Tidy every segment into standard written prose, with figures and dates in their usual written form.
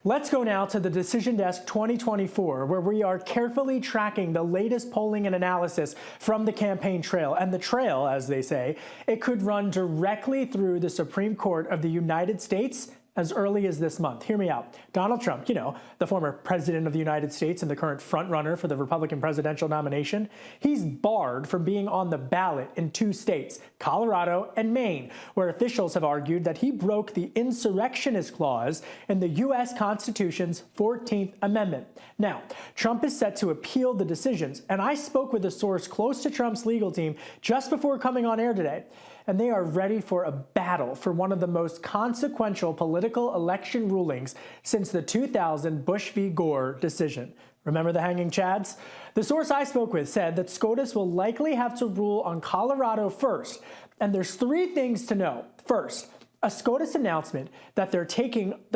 Let's go now to the Decision Desk 2024, where we are carefully tracking the latest polling and analysis from the campaign trail. And the trail, as they say, it could run directly through the Supreme Court of the United States as early as this month. Hear me out. Donald Trump, the former president of the United States and the current frontrunner for the Republican presidential nomination, he's barred from being on the ballot in two states, Colorado and Maine, where officials have argued that he broke the insurrectionist clause in the U.S. Constitution's 14th Amendment. Now, Trump is set to appeal the decisions, and I spoke with a source close to Trump's legal team just before coming on air today, and they are ready for a battle for one of the most consequential political election rulings since the 2000 Bush v. Gore decision. Remember the hanging chads? The source I spoke with said that SCOTUS will likely have to rule on Colorado first, and there's three things to know. First, a SCOTUS announcement that they're taking up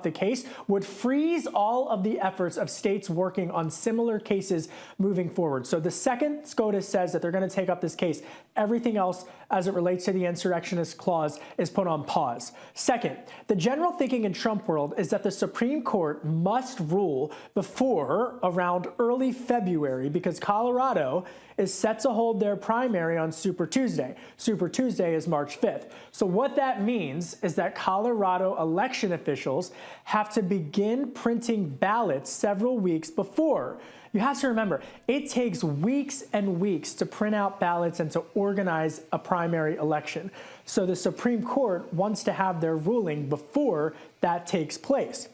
the case would freeze all of the efforts of states working on similar cases moving forward. So the second SCOTUS says that they're going to take up this case, everything else as it relates to the insurrectionist clause is put on pause. Second, the general thinking in Trump world is that the Supreme Court must rule before around early February because Colorado is set to hold their primary on Super Tuesday. Super Tuesday is March 5th. So what that means is that Colorado election officials have to begin printing ballots several weeks before. You have to remember, it takes weeks and weeks to print out ballots and to organize a primary election. So the Supreme Court wants to have their ruling before that takes place.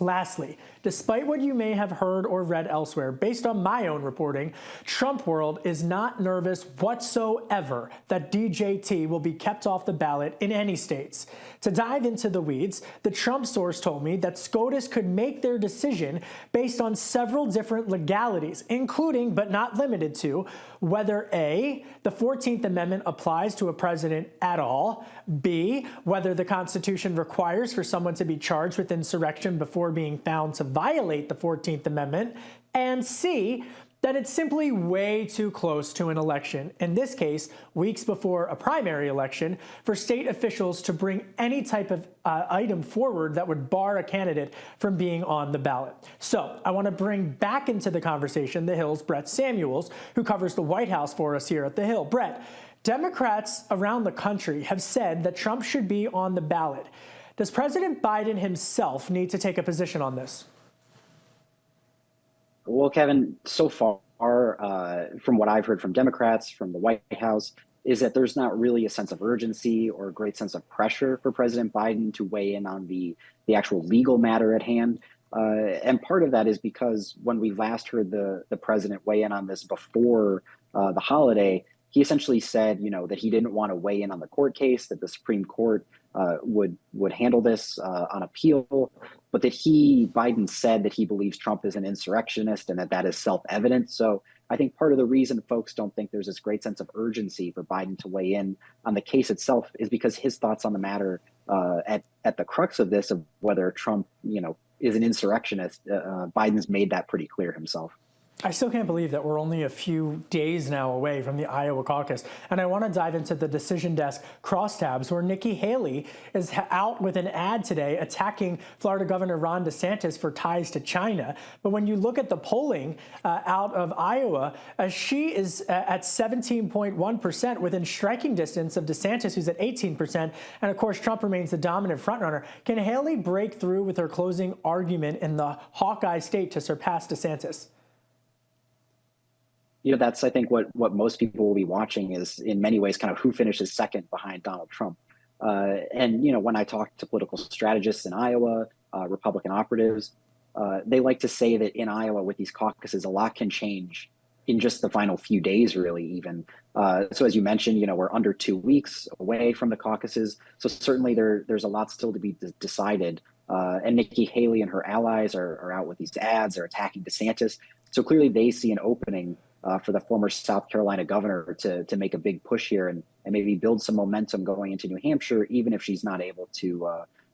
Lastly, despite what you may have heard or read elsewhere, based on my own reporting, Trump world is not nervous whatsoever that DJT will be kept off the ballot in any states. To dive into the weeds, the Trump source told me that SCOTUS could make their decision based on several different legalities, including but not limited to whether A, the 14th Amendment applies to a president at all, B, whether the Constitution requires for someone to be charged with insurrection before being found to violate the 14th Amendment, and C, that it's simply way too close to an election, in this case, weeks before a primary election, for state officials to bring any type of item forward that would bar a candidate from being on the ballot. So I want to bring back into the conversation the Hill's Brett Samuels, who covers the White House for us here at the Hill. Brett, Democrats around the country have said that Trump should be on the ballot. Does President Biden himself need to take a position on this? Well, Kevin, so far, from what I've heard from Democrats, from the White House, is that there's not really a sense of urgency or a great sense of pressure for President Biden to weigh in on the actual legal matter at hand. And part of that is because when we last heard the president weigh in on this before the holiday, he essentially said, that he didn't want to weigh in on the court case, that the Supreme Court would handle this on appeal, but that Biden said that he believes Trump is an insurrectionist and that is self-evident. So I think part of the reason folks don't think there's this great sense of urgency for Biden to weigh in on the case itself is because his thoughts on the matter at the crux of this, of whether Trump, is an insurrectionist, Biden's made that pretty clear himself. I still can't believe that we're only a few days now away from the Iowa caucus. And I want to dive into the Decision Desk crosstabs where Nikki Haley is out with an ad today attacking Florida Governor Ron DeSantis for ties to China. But when you look at the polling out of Iowa, she is at 17.1% within striking distance of DeSantis, who's at 18%. And of course, Trump remains the dominant frontrunner. Can Haley break through with her closing argument in the Hawkeye state to surpass DeSantis? That's, I think, what most people will be watching is in many ways kind of who finishes second behind Donald Trump. And, when I talk to political strategists in Iowa, Republican operatives, they like to say that in Iowa with these caucuses, a lot can change in just the final few days, really, even. So as you mentioned, we're under 2 weeks away from the caucuses. So certainly there's a lot still to be decided. And Nikki Haley and her allies are out with these ads, are attacking DeSantis. So clearly they see an opening for the former South Carolina governor to make a big push here and maybe build some momentum going into New Hampshire, even if she's not able to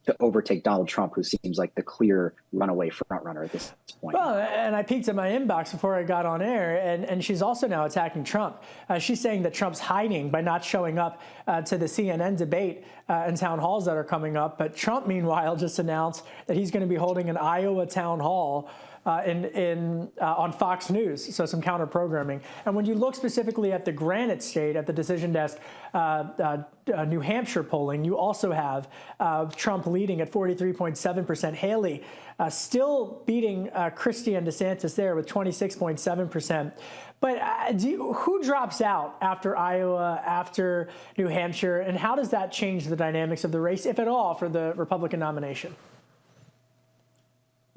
to overtake Donald Trump, who seems like the clear runaway frontrunner at this point. Well, and I peeked at my inbox before I got on air, and she's also now attacking Trump. She's saying that Trump's hiding by not showing up to the CNN debate and town halls that are coming up. But Trump, meanwhile, just announced that he's going to be holding an Iowa town hall on Fox News, so some counter programming. And when you look specifically at the Granite State, at the decision desk, New Hampshire polling, you also have Trump leading at 43.7%. Haley still beating Christie and DeSantis there with 26.7%. But who drops out after Iowa, after New Hampshire, and how does that change the dynamics of the race, if at all, for the Republican nomination?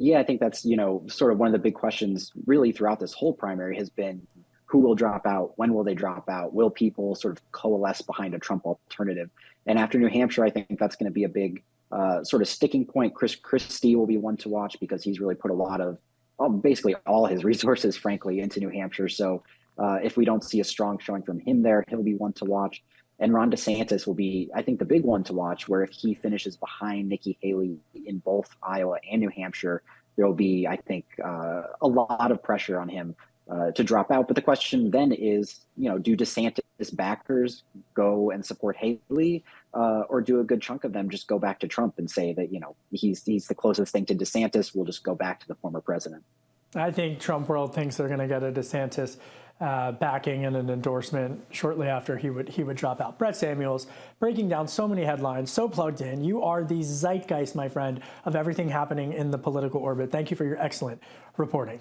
Yeah, I think that's, sort of one of the big questions really throughout this whole primary has been who will drop out? When will they drop out? Will people sort of coalesce behind a Trump alternative? And after New Hampshire, I think that's going to be a big sort of sticking point. Chris Christie will be one to watch because he's really put a lot of, basically all his resources, frankly, into New Hampshire. So if we don't see a strong showing from him there, he'll be one to watch. And Ron DeSantis will be, I think, the big one to watch, where if he finishes behind Nikki Haley in both Iowa and New Hampshire, there will be, I think, a lot of pressure on him to drop out. But the question then is, do DeSantis backers go and support Haley, or do a good chunk of them just go back to Trump and say that, he's the closest thing to DeSantis, we'll just go back to the former president? I think Trump world thinks they're going to get a DeSantis backing and an endorsement shortly after he would drop out. Brett Samuels, breaking down so many headlines, so plugged in. You are the zeitgeist, my friend, of everything happening in the political orbit. Thank you for your excellent reporting.